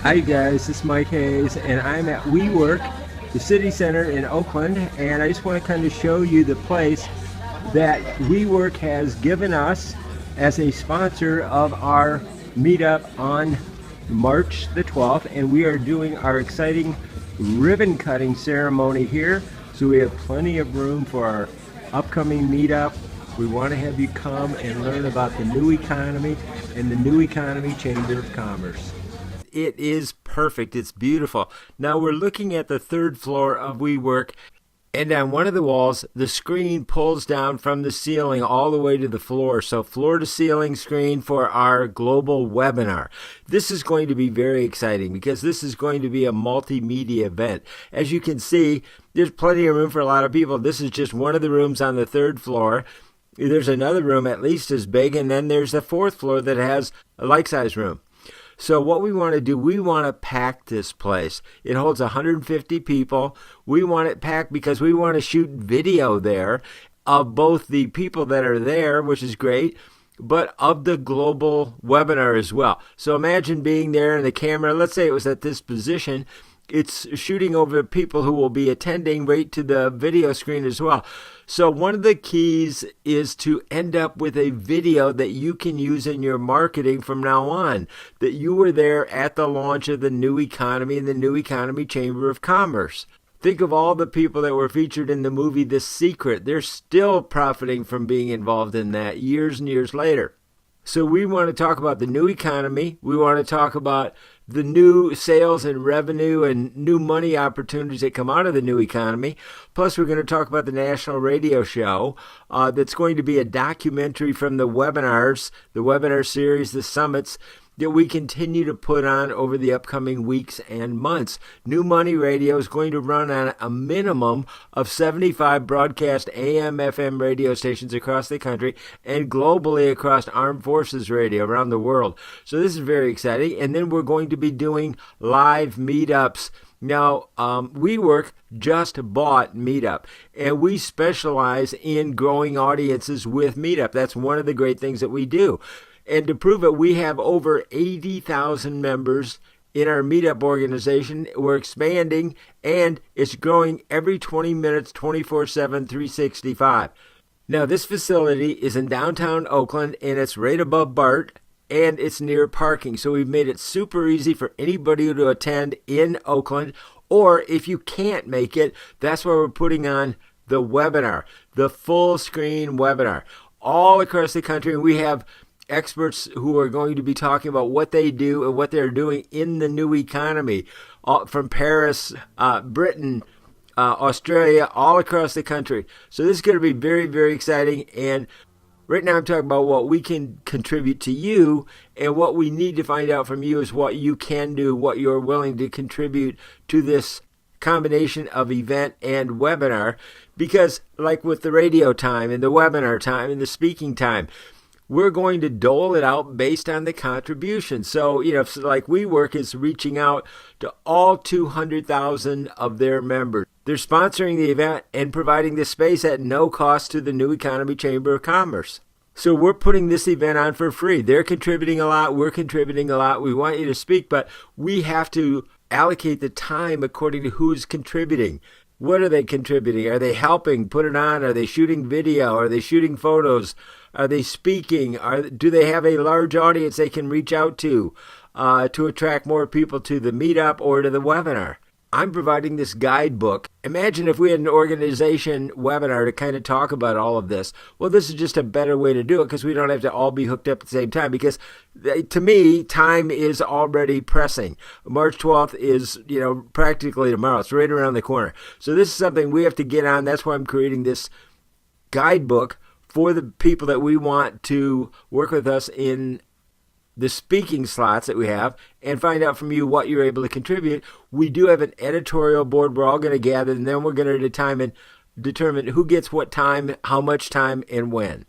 Hi guys, this is Mike Hayes and I'm at WeWork, the city center in Oakland, and I just want to kind of show you the place that WeWork has given us as a sponsor of our meetup on March the 12th, and we are doing our exciting ribbon cutting ceremony here, so we have plenty of room for our upcoming meetup. We want to have you come and learn about the new economy and the New Economy Chamber of Commerce. It is perfect. It's beautiful. Now we're looking at the third floor of WeWork, and on one of the walls, the screen pulls down from the ceiling all the way to the floor. So floor to ceiling screen for our global webinar. This is going to be very exciting because this is going to be a multimedia event. As you can see, there's plenty of room for a lot of people. This is just one of the rooms on the third floor. There's another room at least as big, and then there's the fourth floor that has a like-size room. So what we want to do, we want to pack this place. It holds 150 people. We want it packed because we want to shoot video there of both the people that are there, which is great, but of the global webinar as well. So imagine being there and the camera, let's say it was at this position, it's shooting over people who will be attending right to the video screen as well. So one of the keys is to end up with a video that you can use in your marketing from now on, that you were there at the launch of the New Economy and the New Economy Chamber of Commerce. Think of all the people that were featured in the movie The Secret. They're still profiting from being involved in that years and years later. So we want to talk about the new economy. We want to talk about the new sales and revenue and new money opportunities that come out of the new economy. Plus, we're going to talk about the national radio show that's going to be a documentary from the webinars, the webinar series, the summits that we continue to put on over the upcoming weeks and months. New Money Radio is going to run on a minimum of 75 broadcast AM, FM radio stations across the country and globally across Armed Forces Radio around the world. So this is very exciting. And then we're going to be doing live meetups. Now, WeWork just bought Meetup, and we specialize in growing audiences with Meetup. That's one of the great things that we do. And to prove it, we have over 80,000 members in our Meetup organization. We're expanding, and it's growing every 20 minutes, 24/7, 365. Now, this facility is in downtown Oakland, and it's right above BART, and it's near parking. So we've made it super easy for anybody to attend in Oakland. Or if you can't make it, that's why we're putting on the webinar, the full screen webinar, all across the country. And we have experts who are going to be talking about what they do and what they're doing in the new economy, from Paris, Britain, Australia, all across the country. So this is going to be very, very exciting. And right now I'm talking about what we can contribute to you, and what we need to find out from you is what you can do, what you're willing to contribute to this combination of event and webinar. Because like with the radio time and the webinar time and the speaking time, we're going to dole it out based on the contribution. So, like WeWork is reaching out to all 200,000 of their members. They're sponsoring the event and providing the space at no cost to the New Economy Chamber of Commerce. So we're putting this event on for free. They're contributing a lot. We're contributing a lot. We want you to speak, but we have to allocate the time according to who's contributing. What are they contributing? Are they helping put it on? Are they shooting video? Are they shooting photos? Are they speaking? Do they have a large audience they can reach out to attract more people to the meetup or to the webinar? I'm providing this guidebook. Imagine if we had an organization webinar to kind of talk about all of this. Well, this is just a better way to do it because we don't have to all be hooked up at the same time, because to me, time is already pressing. March 12th is, practically tomorrow. It's right around the corner. So this is something we have to get on. That's why I'm creating this guidebook for the people that we want to work with us in the speaking slots that we have, and find out from you what you're able to contribute. We do have an editorial board we're all going to gather, and then we're going to determine who gets what time, how much time, and when.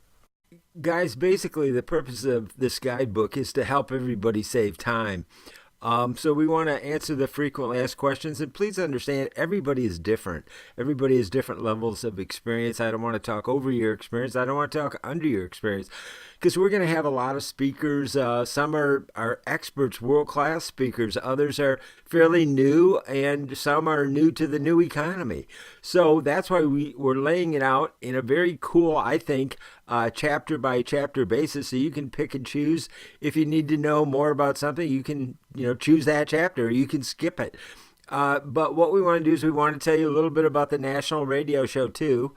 Guys, basically the purpose of this guidebook is to help everybody save time. So we want to answer the frequently asked questions, and please understand everybody is different. Everybody has different levels of experience. I don't want to talk over your experience. I don't want to talk under your experience, because we're going to have a lot of speakers. Some are experts, world-class speakers. Others are fairly new, and some are new to the new economy. So that's why we're laying it out in a very cool, I think, chapter by chapter basis, so you can pick and choose. If you need to know more about something, you can choose that chapter, or you can skip it. But what we want to do is we want to tell you a little bit about the national radio show too.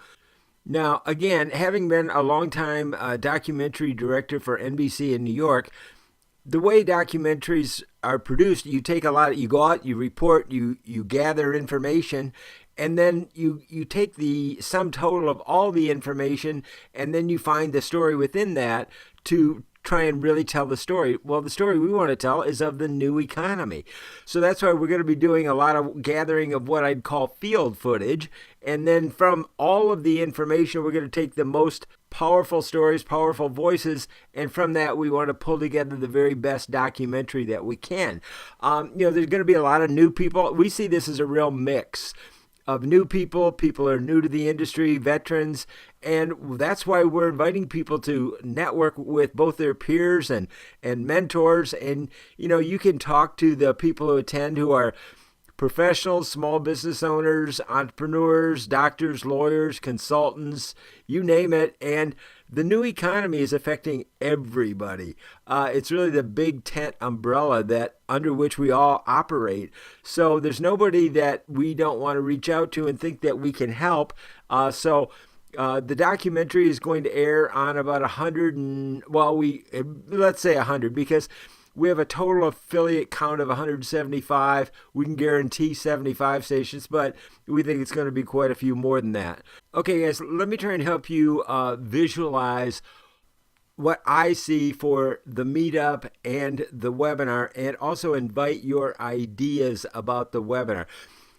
Now, again, having been a longtime documentary director for NBC in New York, the way documentaries are produced, you go out, you report, you gather information, and then you take the sum total of all the information, and then you find the story within that to try and really tell the story. Well, the story we want to tell is of the new economy. So that's why we're going to be doing a lot of gathering of what I'd call field footage. And then from all of the information, we're going to take the most powerful stories, powerful voices, and from that we want to pull together the very best documentary that we can. There's going to be a lot of new people. We see this as a real mix of new people who are new to the industry, veterans, and that's why we're inviting people to network with both their peers and mentors. And you can talk to the people who attend who are professionals, small business owners, entrepreneurs, doctors, lawyers, consultants, you name it. And the new economy is affecting everybody. It's really the big tent umbrella under which we all operate. So there's nobody that we don't want to reach out to and think that we can help. The documentary is going to air on about 100 let's say 100, because we have a total affiliate count of 175. We can guarantee 75 stations, but we think it's going to be quite a few more than that. Okay, guys, let me try and help you visualize what I see for the meetup and the webinar, and also invite your ideas about the webinar.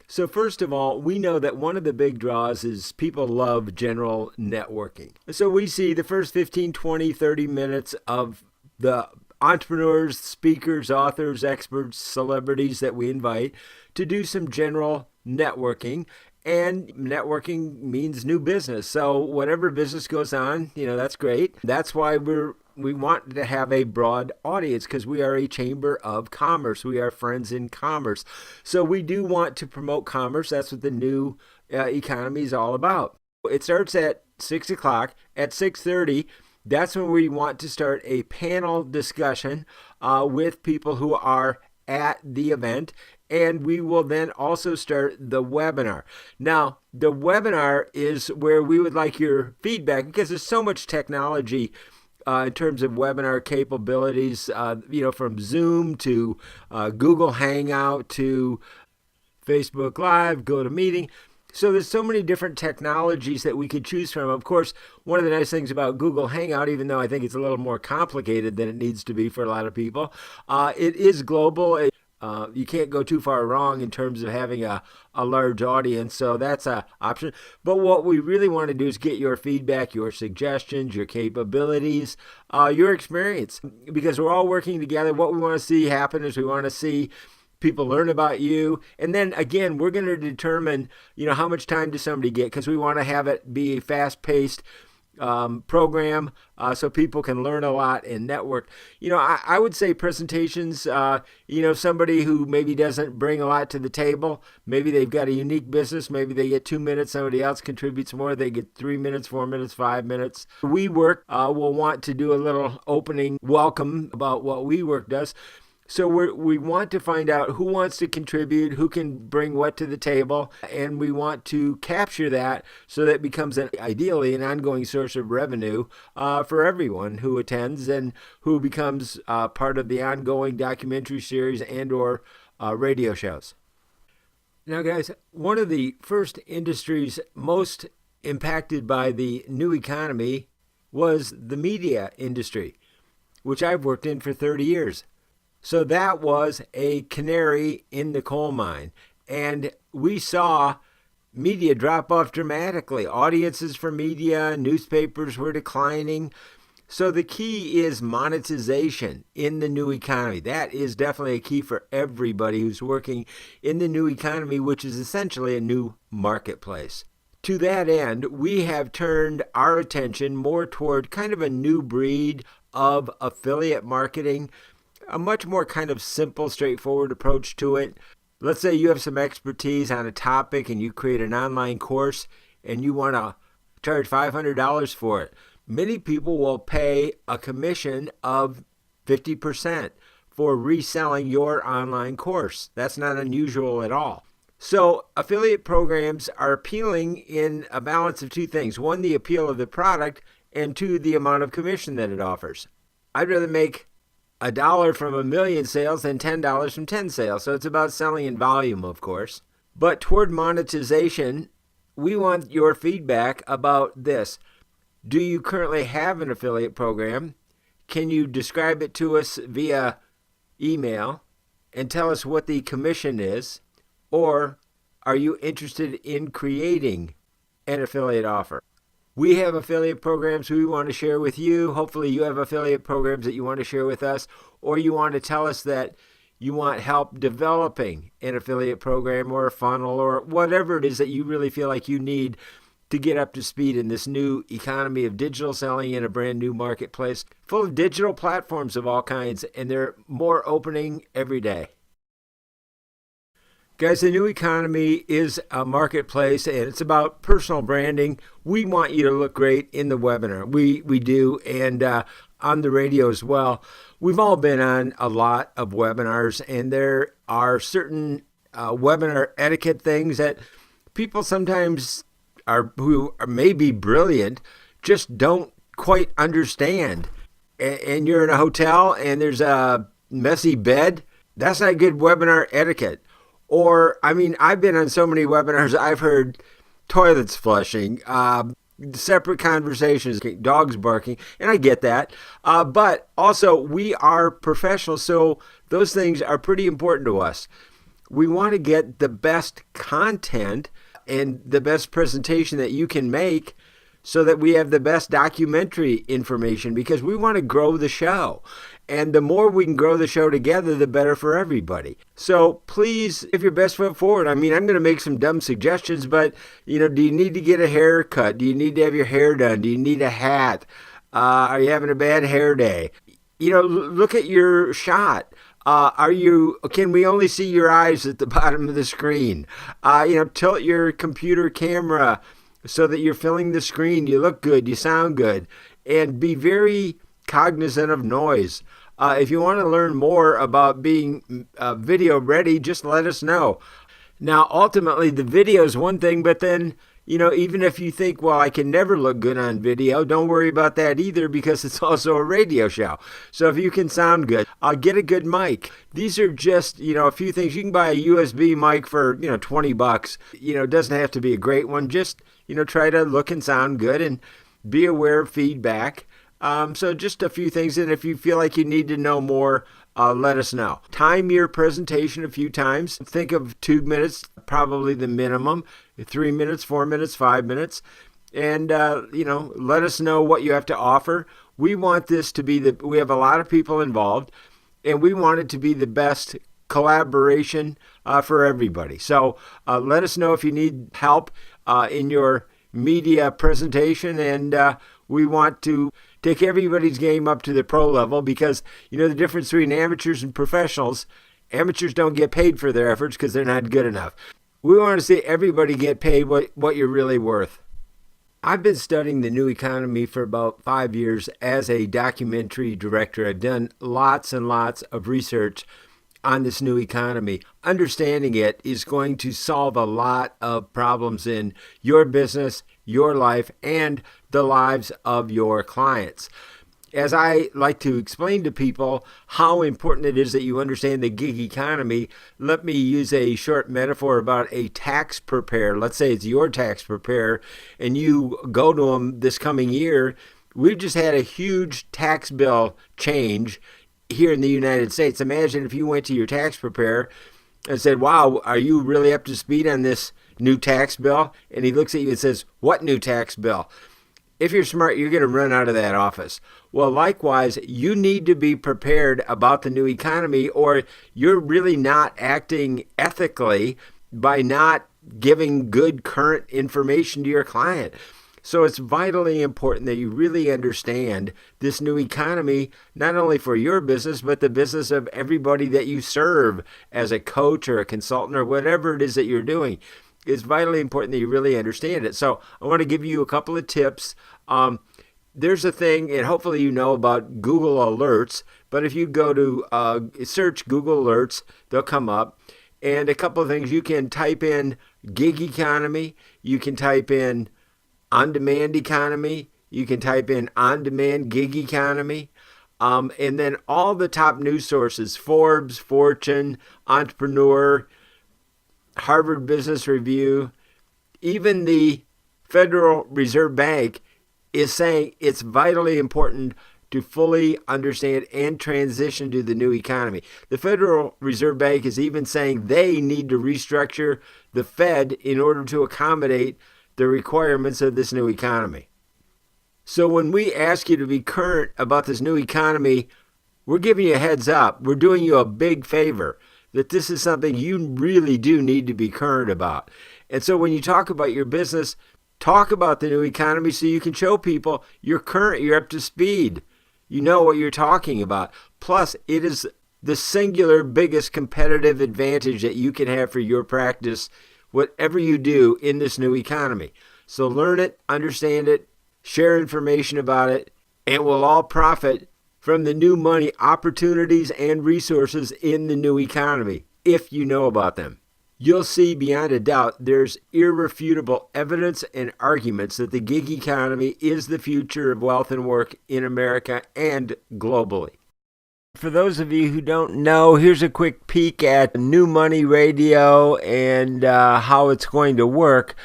So first of all, we know that one of the big draws is people love general networking. So we see the first 15, 20, 30 minutes of the entrepreneurs, speakers, authors, experts, celebrities that we invite to do some general networking. And networking means new business. So whatever business goes on, that's great. That's why we want to have a broad audience, because we are a chamber of commerce. We are friends in commerce. So we do want to promote commerce. That's what the new economy is all about. It starts at 6 o'clock. At 6:30, that's when we want to start a panel discussion with people who are at the event. And we will then also start the webinar. Now, the webinar is where we would like your feedback, because there's so much technology in terms of webinar capabilities, from Zoom to Google Hangout to Facebook Live, GoToMeeting. So there's so many different technologies that we could choose from. Of course, one of the nice things about Google Hangout, even though I think it's a little more complicated than it needs to be for a lot of people, it is global. You can't go too far wrong in terms of having a large audience, so that's an option. But what we really want to do is get your feedback, your suggestions, your capabilities, your experience, because we're all working together. What we want to see happen is we want to see people learn about you. And then again, we're going to determine, how much time does somebody get, because we want to have it be a fast-paced program so people can learn a lot and network. I would say presentations, somebody who maybe doesn't bring a lot to the table, maybe they've got a unique business, maybe they get 2 minutes, somebody else contributes more, they get 3 minutes, 4 minutes, 5 minutes. WeWork will want to do a little opening welcome about what WeWork does. So we want to find out who wants to contribute, who can bring what to the table, and we want to capture that so that it becomes ideally an ongoing source of revenue for everyone who attends and who becomes part of the ongoing documentary series and or radio shows. Now, guys, one of the first industries most impacted by the new economy was the media industry, which I've worked in for 30 years. So that was a canary in the coal mine. And we saw media drop off dramatically. Audiences for media, newspapers were declining. So the key is monetization in the new economy. That is definitely a key for everybody who's working in the new economy, which is essentially a new marketplace. To that end, we have turned our attention more toward kind of a new breed of affiliate marketing, a much more kind of simple, straightforward approach to it. Let's say you have some expertise on a topic and you create an online course and you want to charge $500 for it. Many people will pay a commission of 50% for reselling your online course. That's not unusual at all. So affiliate programs are appealing in a balance of two things. One, the appeal of the product, and two, the amount of commission that it offers. I'd rather make $1 from 1,000,000 sales than $10 from 10 sales. So it's about selling in volume, of course. But toward monetization, we want your feedback about this. Do you currently have an affiliate program? Can you describe it to us via email and tell us what the commission is? Or are you interested in creating an affiliate offer? We have affiliate programs we want to share with you. Hopefully you have affiliate programs that you want to share with us, or you want to tell us that you want help developing an affiliate program or a funnel or whatever it is that you really feel like you need to get up to speed in this new economy of digital selling in a brand new marketplace full of digital platforms of all kinds, and they're more opening every day. Guys, the new economy is a marketplace, and it's about personal branding. We want you to look great in the webinar. We do, and on the radio as well. We've all been on a lot of webinars, and there are certain webinar etiquette things that people sometimes who may be brilliant just don't quite understand. And you're in a hotel, and there's a messy bed. That's not good webinar etiquette. Or, I mean, I've been on so many webinars, I've heard toilets flushing, separate conversations, dogs barking, and I get that. But also, we are professionals, so those things are pretty important to us. We want to get the best content and the best presentation that you can make so that we have the best documentary information, because we want to grow the show. And the more we can grow the show together, the better for everybody. So please, if your best foot forward, I mean, I'm going to make some dumb suggestions, but, you know, do you need to get a haircut? Do you need to have your hair done? Do you need a hat? Are you having a bad hair day? You know, look at your shot. Can we only see your eyes at the bottom of the screen? Tilt your computer camera so that you're filling the screen. You look good, you sound good, and be very cognizant of noise. If you want to learn more about being video ready, just let us know. Now, ultimately, the video is one thing, but then, you know, even if you think, well, I can never look good on video, don't worry about that either, because it's also a radio show. So if you can sound good, get a good mic. These are just, you know, a few things. You can buy a USB mic for, you know, $20. You know, it doesn't have to be a great one. Just, you know, try to look and sound good and be aware of feedback. So just a few things, and if you feel like you need to know more, let us know. Time your presentation a few times. Think of 2 minutes, probably the minimum, 3 minutes, 4 minutes, 5 minutes, and let us know what you have to offer. We want this to be we have a lot of people involved, and we want it to be the best collaboration for everybody. So let us know if you need help in your media presentation, and we want to take everybody's game up to the pro level, because, you know, the difference between amateurs and professionals, amateurs don't get paid for their efforts because they're not good enough. We want to see everybody get paid what you're really worth. I've been studying the new economy for about 5 years as a documentary director. I've done lots and lots of research on this new economy. Understanding it is going to solve a lot of problems in your business, your life, and the lives of your clients. As I like to explain to people how important it is that you understand the gig economy, let me use a short metaphor about a tax preparer. Let's say it's your tax preparer, and you go to them this coming year. We've just had a huge tax bill change here in the United States. Imagine if you went to your tax preparer and said, wow, are you really up to speed on this new tax bill? And he looks at you and says, what new tax bill? If you're smart, you're going to run out of that office. Well, likewise, you need to be prepared about the new economy, or you're really not acting ethically by not giving good current information to your client. So it's vitally important that you really understand this new economy, not only for your business, but the business of everybody that you serve as a coach or a consultant or whatever it is that you're doing. It's vitally important that you really understand it. So I want to give you a couple of tips. There's a thing, and hopefully you know about Google Alerts, but if you go to search Google Alerts, they'll come up. And a couple of things, you can type in gig economy, you can type in on-demand economy, you can type in on-demand gig economy, and then all the top news sources, Forbes, Fortune, Entrepreneur, Harvard Business Review, even the Federal Reserve Bank is saying it's vitally important to fully understand and transition to the new economy. The Federal Reserve Bank is even saying they need to restructure the Fed in order to accommodate the requirements of this new economy. So when we ask you to be current about this new economy, we're giving you a heads up. We're doing you a big favor that this is something you really do need to be current about. And so when you talk about your business, talk about the new economy so you can show people you're current, you're up to speed. You know what you're talking about. Plus, it is the singular biggest competitive advantage that you can have for your practice, whatever you do in this new economy. So learn it, understand it, share information about it, and we'll all profit from the new money opportunities and resources in the new economy, if you know about them. You'll see beyond a doubt there's irrefutable evidence and arguments that the gig economy is the future of wealth and work in America and globally. For those of you who don't know, here's a quick peek at New Money Radio and how it's going to work.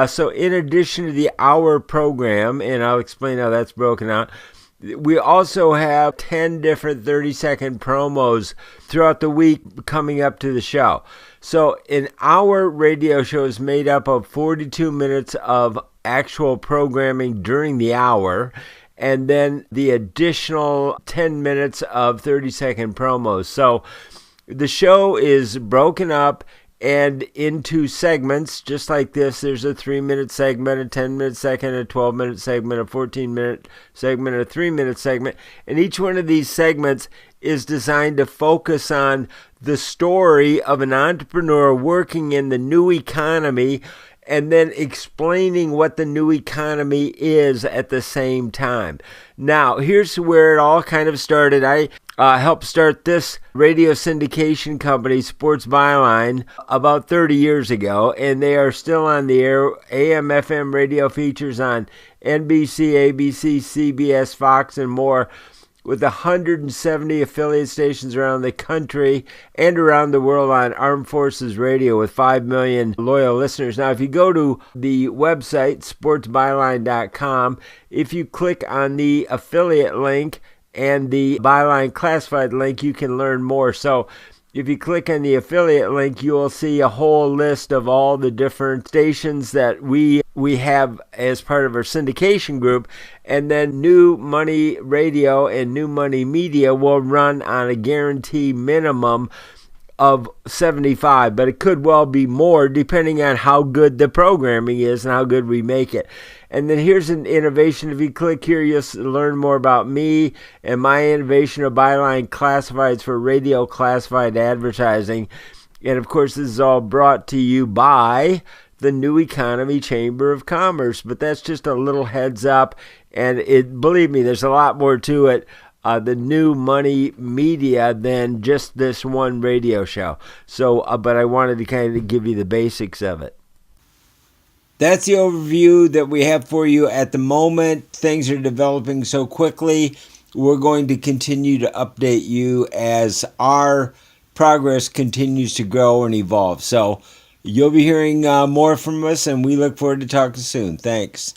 So in addition to the hour program, and I'll explain how that's broken out, we also have 10 different 30-second promos throughout the week coming up to the show. So an hour radio show is made up of 42 minutes of actual programming during the hour, and then the additional 10 minutes of 30-second promos. So the show is broken up and into segments just like this. There's a 3-minute segment, a 10-minute segment, a 12-minute segment, a 14-minute segment, a 3-minute segment. And each one of these segments is designed to focus on the story of an entrepreneur working in the new economy and then explaining what the new economy is at the same time. Now, here's where it all kind of started. I helped start this radio syndication company, Sports Byline, about 30 years ago, and they are still on the air. AM, FM radio features on NBC, ABC, CBS, Fox, and more, with 170 affiliate stations around the country and around the world on Armed Forces Radio with 5 million loyal listeners. Now, if you go to the website, sportsbyline.com, if you click on the affiliate link and the Byline Classified link, you can learn more. So if you click on the affiliate link, you will see a whole list of all the different stations that we have as part of our syndication group. And then New Money Radio and New Money Media will run on a guarantee minimum of 75, but it could well be more depending on how good the programming is and how good we make it. And then here's an innovation. If you click here, you'll learn more about me and my innovation of Byline Classifieds for radio classified advertising. And of course, this is all brought to you by the New Economy Chamber of Commerce. But that's just a little heads up. And believe me, there's a lot more to it. The New Money Media than just this one radio show. So, but I wanted to kind of give you the basics of it. That's the overview that we have for you at the moment. Things are developing so quickly. We're going to continue to update you as our progress continues to grow and evolve. So you'll be hearing more from us, and we look forward to talking soon. Thanks.